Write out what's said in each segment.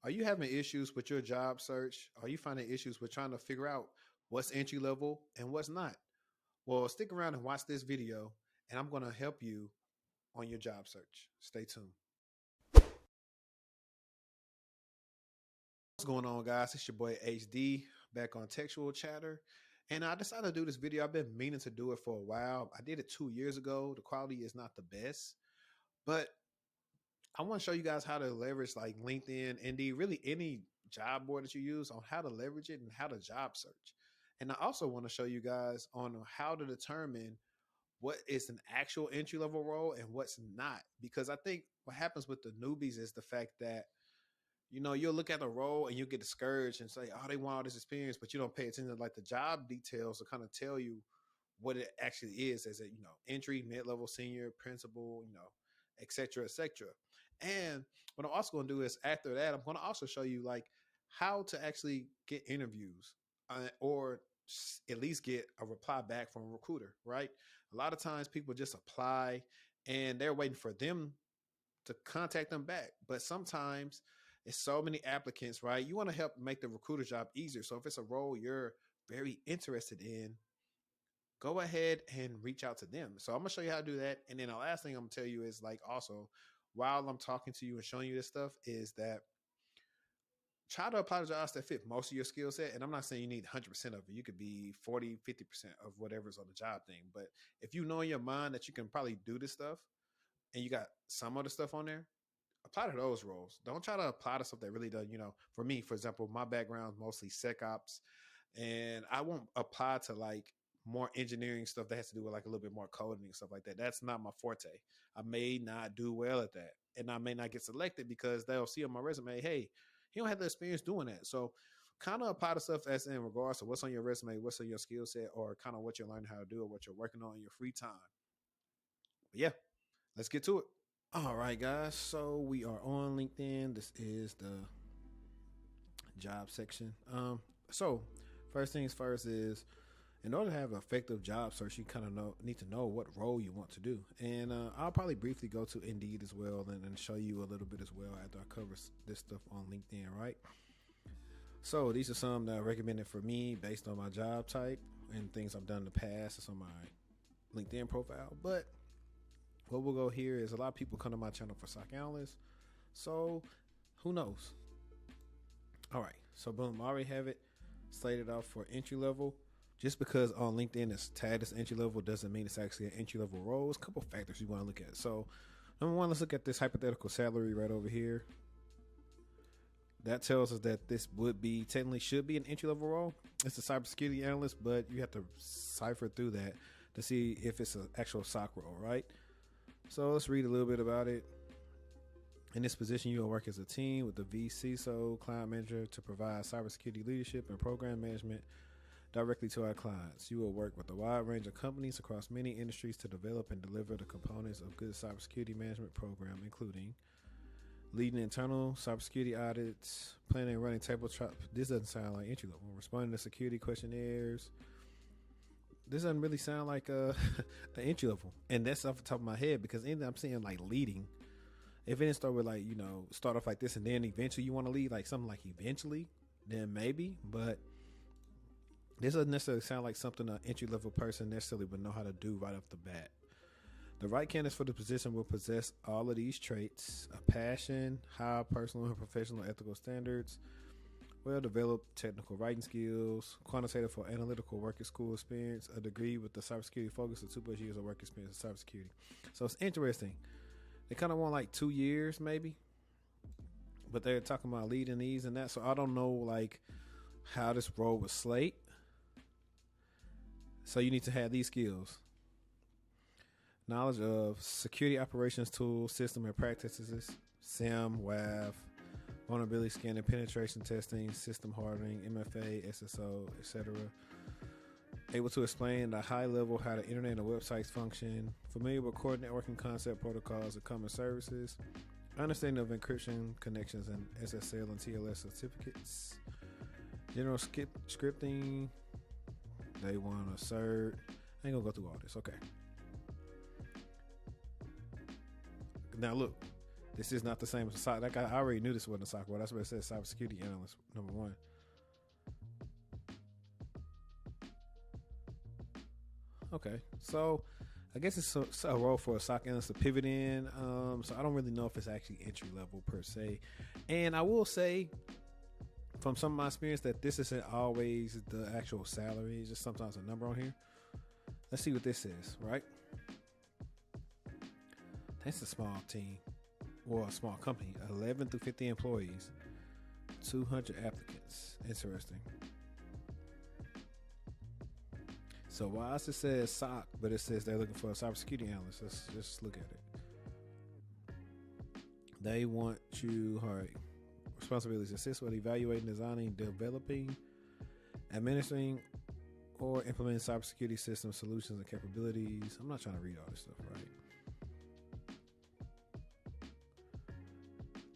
Are you having issues with your job search? Are you finding issues with trying to figure out what's entry level and what's not? Well, stick around and watch this video, and I'm going to help you on your job search. Stay tuned. What's going on, guys? It's your boy HD back on Textual Chatter. And I decided to do this video. I've been meaning to do it for a while. I did it 2 years ago. The quality is not the best, but I want to show you guys how to leverage like LinkedIn, Indeed, really any job board that you use on how to leverage it and how to job search. And I also want to show you guys on how to determine what is an actual entry level role and what's not. Because I think what happens with the newbies is the fact that, you'll look at a role and you get discouraged and say, oh, they want all this experience, but you don't pay attention to like the job details to kind of tell you what it actually is as a, entry, mid-level, senior, principal, et cetera, et cetera. And what I'm also going to do is after that, I'm going to also show you like how to actually get interviews or at least get a reply back from a recruiter, right? A lot of times people just apply and they're waiting for them to contact them back. But sometimes it's so many applicants, right? You want to help make the recruiter job easier. So if it's a role you're very interested in, go ahead and reach out to them. So I'm gonna show you how to do that. And then the last thing I'm gonna tell you is like also while I'm talking to you and showing you this stuff is that try to apply to jobs that fit most of your skill set. And I'm not saying you need 100% of it. You could be 40, 50% of whatever's on the job thing. But if you know in your mind that you can probably do this stuff and you got some other stuff on there, apply to those roles. Don't try to apply to stuff that really does, for me, for example, my background is mostly SecOps, and I won't apply to like more engineering stuff that has to do with like a little bit more coding and stuff like that. That's not my forte. I may not do well at that, and I may not get selected because they'll see on my resume, hey, he don't have the experience doing that. So kind of apply to stuff as in regards to what's on your resume, what's on your skill set, or kind of what you're learning how to do or what you're working on in your free time. But yeah, let's get to it. All right, guys. So we are on LinkedIn. This is the job section. So first things first is in order to have an effective job search, you kind of need to know what role you want to do. And I'll probably briefly go to Indeed as well and show you a little bit as well after I cover this stuff on LinkedIn, right? So these are some that are recommended for me based on my job type and things I've done in the past. It's on my LinkedIn profile. But what we'll go here is a lot of people come to my channel for SOC analysts. So who knows? All right. So boom, I already have it slated out for entry level. Just because on LinkedIn it's tagged as entry level doesn't mean it's actually an entry level role. There's a couple factors you want to look at. So number one, let's look at this hypothetical salary right over here. That tells us that this technically should be an entry level role. It's a cybersecurity analyst, but you have to cipher through that to see if it's an actual SOC role, right? So let's read a little bit about it. In this position, you will work as a team with the vCISO client manager to provide cybersecurity leadership and program management directly to our clients. You will work with a wide range of companies across many industries to develop and deliver the components of good cybersecurity management program, including leading internal cybersecurity audits, planning and running tabletop. This doesn't sound like entry level. Responding to security questionnaires. This doesn't really sound like an entry level. And that's off the top of my head because anything I'm seeing like leading, if it didn't start with like, start off like this and then eventually you want to lead, like something like eventually, then maybe. But this doesn't necessarily sound like something an entry level person necessarily would know how to do right off the bat. The right candidates for the position will possess all of these traits: a passion, high personal and professional ethical standards, well-developed technical writing skills, quantitative or analytical work at school experience, a degree with the cybersecurity focus, of 2+ years of work experience in cybersecurity. So it's interesting. They kind of want like 2 years maybe, but they're talking about leading these and that. So I don't know like how this role was slate. So you need to have these skills: knowledge of security operations tools, system and practices, SIM, WAF, vulnerability scanning, penetration testing, system hardening, MFA, SSO, etc. Able to explain at a high level how the internet and websites function, familiar with core networking concept protocols and common services, understanding of encryption, connections, and SSL and TLS certificates, general scripting. They want a cert. I ain't gonna go through all this. Okay. Now look, This is not the same as SOC. Like I already knew this wasn't a SOC role. That's what it says, cybersecurity analyst number 1. Okay, so I guess it's a role for a SOC analyst to pivot in. So I don't really know if it's actually entry level per se. And I will say, from some of my experience, that this isn't always the actual salary. It's just sometimes a number on here. Let's see what this is, right? That's a small team or a small company. 11 through 50 employees, 200 applicants. Interesting. So why does it say SOC, but it says they're looking for a cybersecurity analyst? Let's just look at it. They want you, all right, responsibilities: assist with evaluating, designing, developing, administering, or implementing cybersecurity systems, solutions, and capabilities. I'm not trying to read all this stuff, right?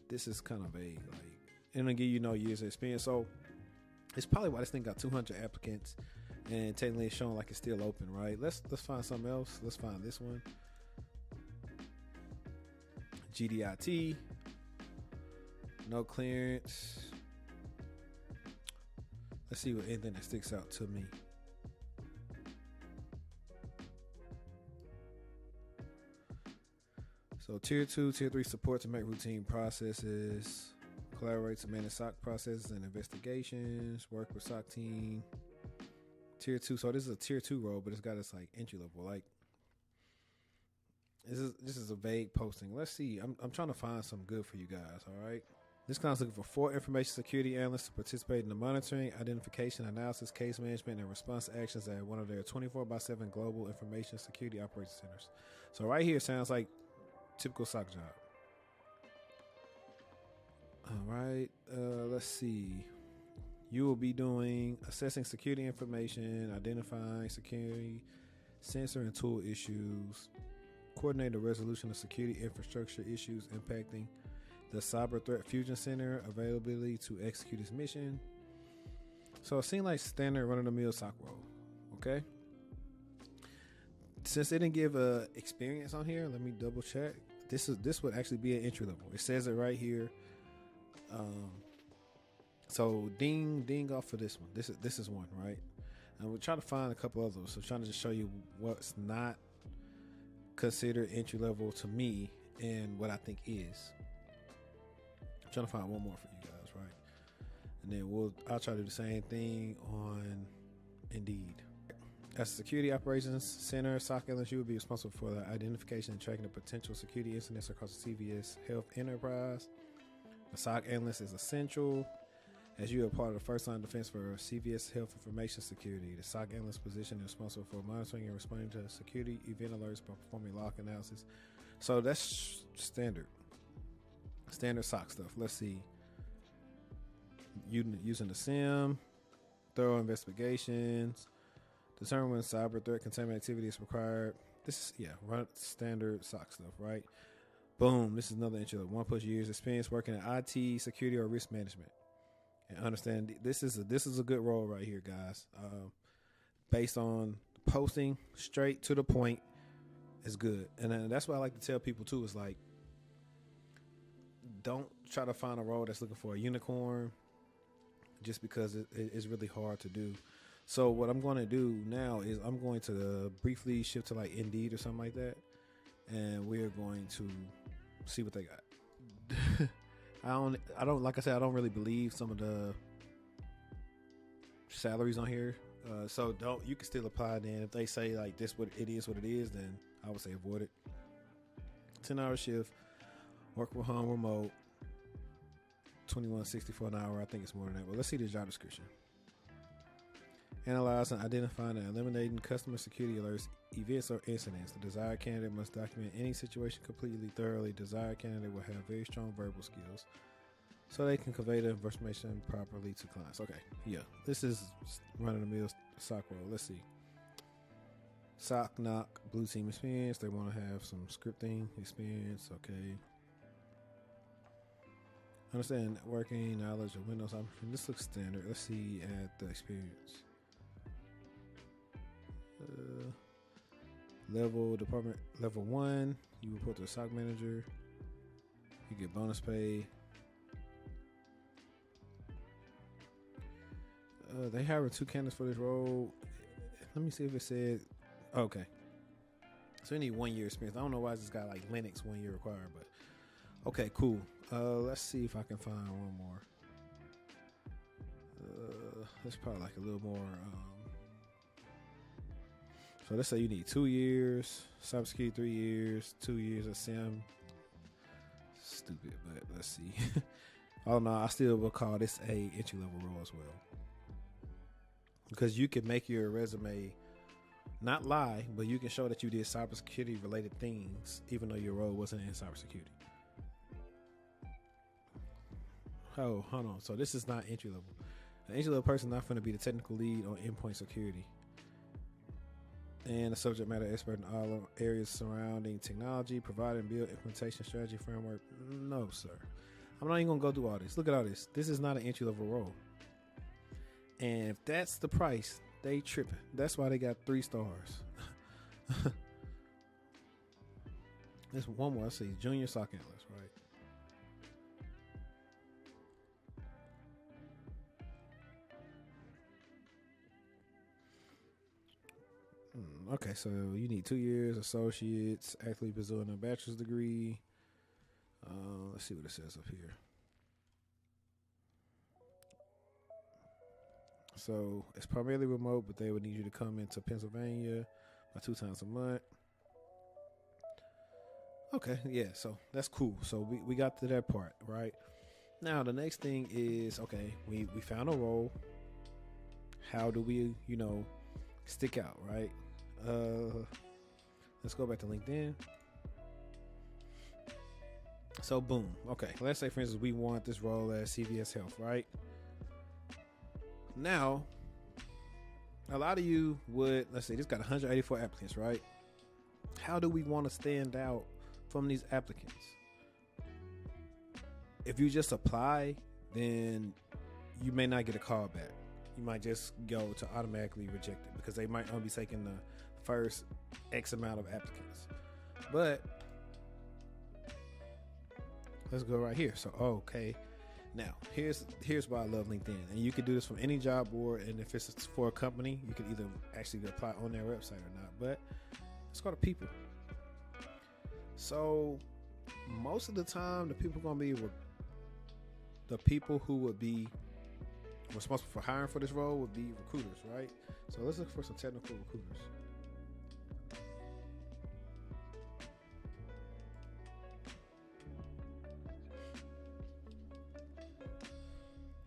This is kind of vague, like, and it'll give you no years of experience. So it's probably why this thing got 200 applicants. And technically it's showing like it's still open, right? Let's find something else. Let's find this one. GDIT. No clearance. Let's see what anything that sticks out to me. So tier 2, tier 3 support to make routine processes. Collaborate to manage SOC processes and investigations. Work with SOC team. Tier 2, so this is a tier 2 role, but it's got its like entry level. Like this is a vague posting. Let's see. I'm trying to find some good for you guys. All right. This client's looking for 4 information security analysts to participate in the monitoring, identification, analysis, case management, and response actions at one of their 24/7 global information security operations centers. So right here sounds like typical SOC job. All right. Let's see. You will be doing assessing security information, identifying security, sensor and tool issues, coordinate the resolution of security infrastructure issues impacting the Cyber Threat Fusion Center availability to execute its mission. So it seemed like standard run-of-the-mill SOC role. Okay. Since it didn't give experience on here, let me double check. This would actually be an entry level. It says it right here. So ding off for this one. This is one, right? And we'll try to find a couple others. So trying to just show you what's not considered entry level to me and what I think is. I'm trying to find one more for you guys, right? And then I'll try to do the same thing on Indeed. As a security operations center, SOC analyst, you will be responsible for the identification and tracking of potential security incidents across the CVS Health enterprise. The SOC analyst is essential as you are part of the first line of defense for CVS Health Information Security. The SOC analyst position is responsible for monitoring and responding to security event alerts by performing log analysis. So that's standard SOC stuff. Let's see. Using the SIM, thorough investigations, determine when cyber threat containment activity is required. This is, run standard SOC stuff, right? Boom. This is another entry level. 1+ years experience working in IT, security, or risk management. And understand this is a good role right here, guys. Based on posting, straight to the point, is good. And that's what I like to tell people too. Is like, don't try to find a role that's looking for a unicorn, just because it's really hard to do. So what I'm going to do now is I'm going to briefly shift to like Indeed or something like that, and we're going to see what they got. I don't like I said, I don't really believe some of the salaries on here. So you can still apply then. If they say like this what it is, then I would say avoid it. 10-hour shift, work from home, remote, $21.64 an hour. I think it's more than that. But let's see the job description. Analyzing, identifying, and eliminating customer security alerts, events, or incidents. The desired candidate must document any situation completely, thoroughly. Desired candidate will have very strong verbal skills so they can convey the information properly to clients. Okay, this is run-of-the-mill SOC role. Let's see. SOC NOC, blue team experience. They want to have some scripting experience. Okay. Understand networking, knowledge of Windows. This looks standard. Let's see at the experience. Department level 1, you report to the SOC manager. You get bonus pay. They hired 2 candidates for this role. Let me see if it said. Okay. So you need 1 year experience. I don't know why this got like Linux 1 year required, but okay, cool. Let's see if I can find one more. That's probably like a little more. So let's say you need 2 years, cybersecurity 3 years, 2 years of SIM. Stupid, but let's see. Oh no, I still will call this a entry level role as well, because you can make your resume not lie, but you can show that you did cybersecurity related things, even though your role wasn't in cybersecurity. Oh, hold on. So this is not entry level. An entry level person not going to be the technical lead on endpoint security and a subject matter expert in all areas surrounding technology, provide and build implementation strategy framework. No, sir. I'm not even going to go through all this. Look at all this. This is not an entry level role. And if that's the price, they tripping. That's why they got 3 stars. There's one more. I see junior SOC analyst, right? Okay, so you need 2 years, associates, actively pursuing a bachelor's degree. Let's see what it says up here. So it's primarily remote, but they would need you to come into Pennsylvania by 2 times a month. Okay, yeah, so that's cool. So we got to that part, right? Now the next thing is, okay, we found a role. How do we, stick out, right? Let's go back to LinkedIn. So boom. Okay, let's say for instance we want this role at CVS Health, right? Now, a lot of you would, let's say this got 184 applicants, right? How do we want to stand out from these applicants? If you just apply, then you may not get a call back. You might just go to automatically reject it because they might only be taking the first X amount of applicants. But let's go right here. So, okay. Now, here's why I love LinkedIn. And you can do this from any job board. And if it's for a company, you can either actually apply on their website or not. But let's go to people. So most of the time, the people going to be the people who would be responsible for hiring for this role would be recruiters, right? So let's look for some technical recruiters.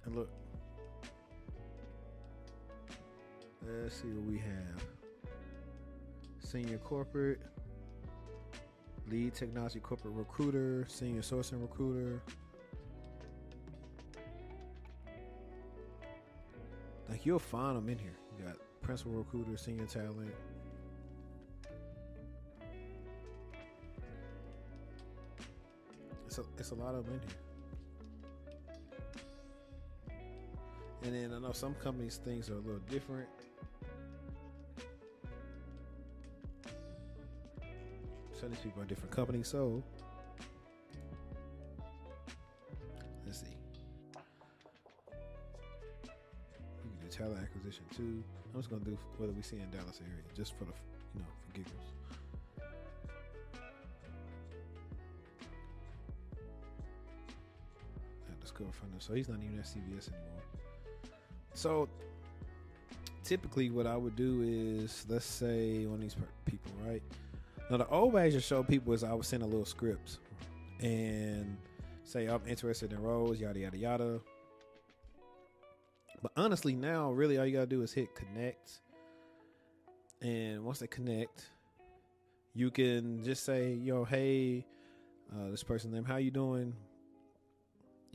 And look, let's see what we have. Senior corporate, lead technology corporate recruiter, senior sourcing recruiter. Like you'll find them in here. You got principal recruiter, senior talent. It's a lot of them in here. And then I know some companies things are a little different. Some of these people are different companies, so let's see. We can do talent acquisition too. I'm just gonna do whether we see in Dallas area, just for the for giggles. Discover funding. So he's not even at CVS anymore. So typically what I would do is, let's say one of these people, right? Now the old way I show people is I would send a little script and say I'm interested in roles, yada, yada, yada. But honestly now, really all you gotta do is hit connect. And once they connect, you can just say, hey, this person's name, how you doing?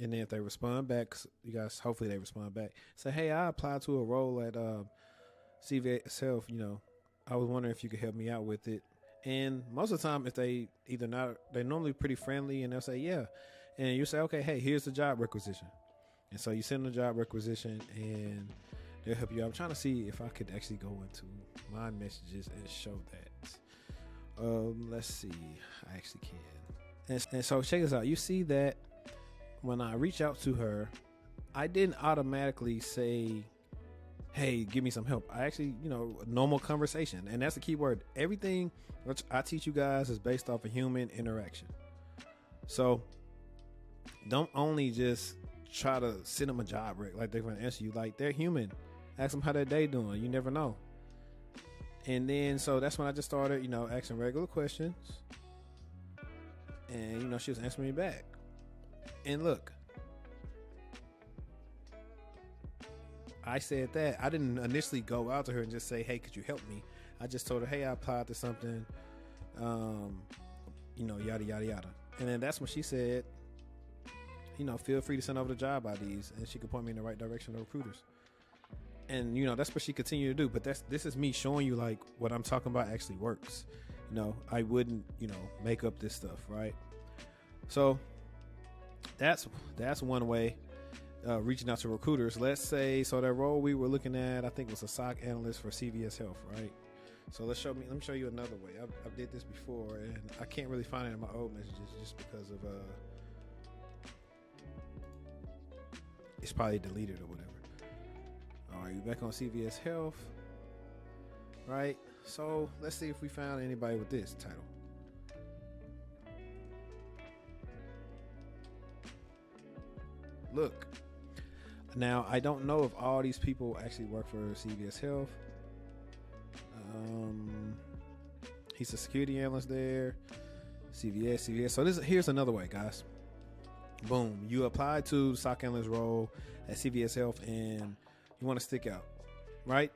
And then if they respond back, you guys, hopefully they respond back. Say, hey, I applied to a role at CVS Health. I was wondering if you could help me out with it. And most of the time, if they either not, they're normally pretty friendly, and they'll say, yeah. And you say, okay, hey, here's the job requisition. And so you send the job requisition, and they'll help you out. I'm trying to see if I could actually go into my messages and show that. Let's see. I actually can. And so check this out. You see that when I reach out to her, I didn't automatically say, hey, give me some help. I actually, normal conversation. And that's the key word. Everything which I teach you guys is based off of human interaction. So don't only just try to send them a job, Rick, like they're going to answer you. Like, they're human. Ask them how their day doing. You never know. And then, so that's when I just started, asking regular questions. And, she was answering me back. And look, I said that. I didn't initially go out to her and just say, hey, could you help me? I just told her, hey, I applied to something, yada, yada, yada. And then that's when she said, feel free to send over the job IDs, and she could point me in the right direction of recruiters. And, that's what she continued to do. But this is me showing you, like, what I'm talking about actually works. I wouldn't, make up this stuff, right? So that's one way, reaching out to recruiters. Let's say, so that role we were looking at, I think was a SOC analyst for CVS Health, right? So let me show you another way. I've did this before, and I can't really find it in my old messages just because of, it's probably deleted or whatever. All right, you're back on CVS Health, right? So let's see if we found anybody with this title. Look, now I don't know if all these people actually work for CVS Health. He's a security analyst there. CVS. So here's another way, guys. Boom, you apply to the SOC analyst role at CVS Health, and you want to stick out, right?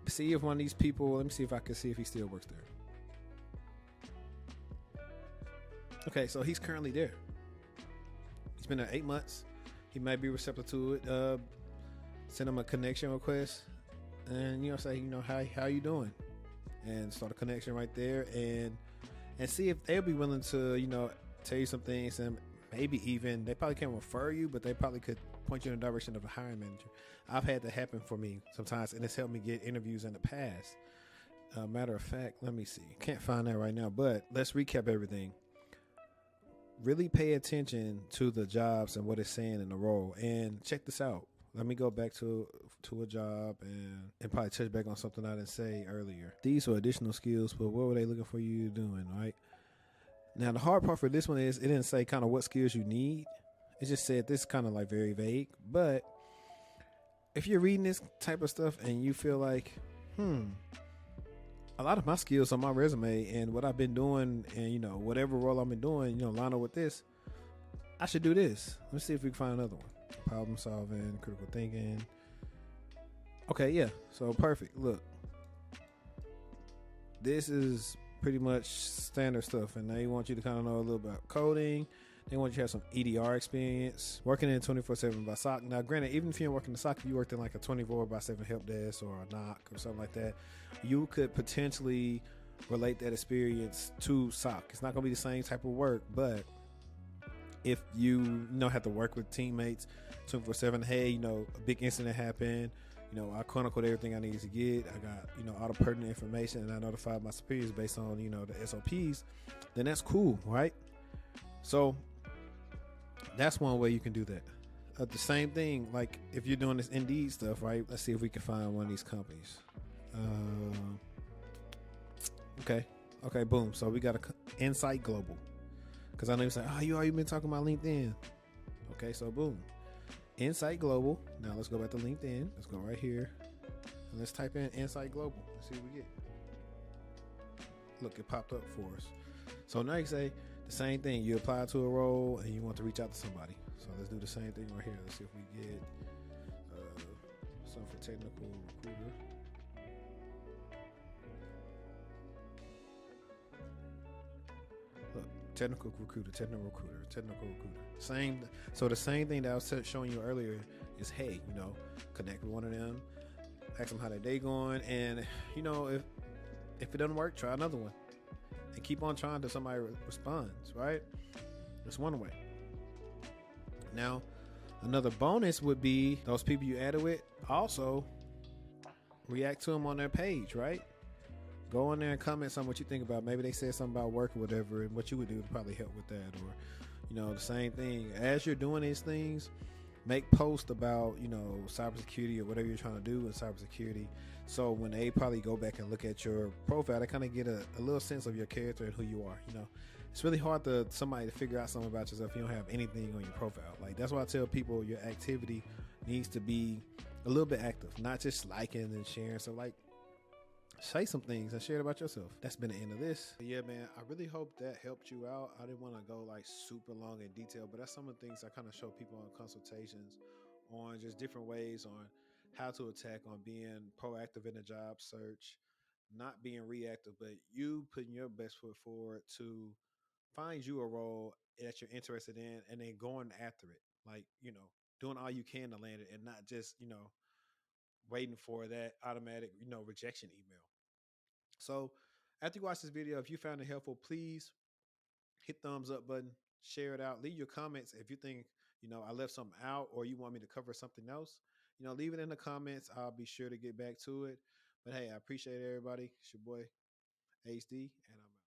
See if one of these people, let me see if I can see if he still works there. Okay, so he's currently there. He's been there 8 months. He might be receptive to it. Send him a connection request, and say, how you doing, and start a connection right there, and see if they'll be willing to, tell you some things, and maybe even they probably can't refer you, but they probably could point you in the direction of the hiring manager. I've had that happen for me sometimes, and it's helped me get interviews in the past. Matter of fact, let me see. Can't find that right now, but let's recap everything. Really pay attention to the jobs and what it's saying in the role. And check this out. Let me go back to a job and probably touch back on something I didn't say earlier. These are additional skills, but what were they looking for you doing, right? Now, the hard part for this one is it didn't say kind of what skills you need. It just said this kind of like very vague. But if you're reading this type of stuff and you feel like, a lot of my skills on my resume and what I've been doing and, whatever role I've been doing, line up with this, I should do this. Let's see if we can find another one. Problem solving, critical thinking. Okay, yeah. So perfect. Look, this is pretty much standard stuff, and they want you to kind of know a little about coding. They want you to have some EDR experience, working in 24/7 by SOC. Now, granted, even if you didn't work in the SOC, if you worked in like a 24/7 help desk or a NOC or something like that, you could potentially relate that experience to SOC. It's not going to be the same type of work, but if you have to work with teammates 24/7, hey, a big incident happened, I chronicled everything I needed to get. I got, all the pertinent information, and I notified my superiors based on, the SOPs, then that's cool, right? So that's one way you can do that. The same thing, like if you're doing this Indeed stuff, right? Let's see if we can find one of these companies. Okay, boom. So we got Insight Global. Because I know you say, you already been talking about LinkedIn. Okay, so boom. Insight Global. Now let's go back to LinkedIn. Let's go right here. And let's type in Insight Global. Let's see what we get. Look, it popped up for us. So now you say the same thing. You apply to a role and you want to reach out to somebody. So let's do the same thing right here. Let's see if we get something for technical recruiter. Look, technical recruiter. So the same thing that I was showing you earlier is, hey, connect with one of them, ask them how their day going, and if it doesn't work, try another one, and keep on trying till somebody responds. Right? That's one way. Now, another bonus would be those people you added with also react to them on their page. Right? Go on there and comment something what you think about. Maybe they said something about work or whatever, and what you would do to probably help with that, or the same thing. As you're doing these things, make posts about cybersecurity or whatever you're trying to do in cybersecurity. So when they probably go back and look at your profile, they kind of get a little sense of your character and who you are. It's really hard to somebody to figure out something about yourself if you don't have anything on your profile. Like, that's why I tell people your activity needs to be a little bit active, not just liking and sharing. So like, say some things and share it about yourself. That's been the end of this. But yeah, man, I really hope that helped you out. I didn't want to go like super long in detail, but that's some of the things I kind of show people on consultations on just different ways on how to attack on being proactive in a job search, not being reactive, but you putting your best foot forward to find you a role that you're interested in and then going after it. Like, doing all you can to land it and not just, waiting for that automatic, rejection email. So after you watch this video, if you found it helpful, please hit thumbs up button, share it out, leave your comments. If you think, I left something out or you want me to cover something else, leave it in the comments. I'll be sure to get back to it. But hey, I appreciate everybody. It's your boy HD, and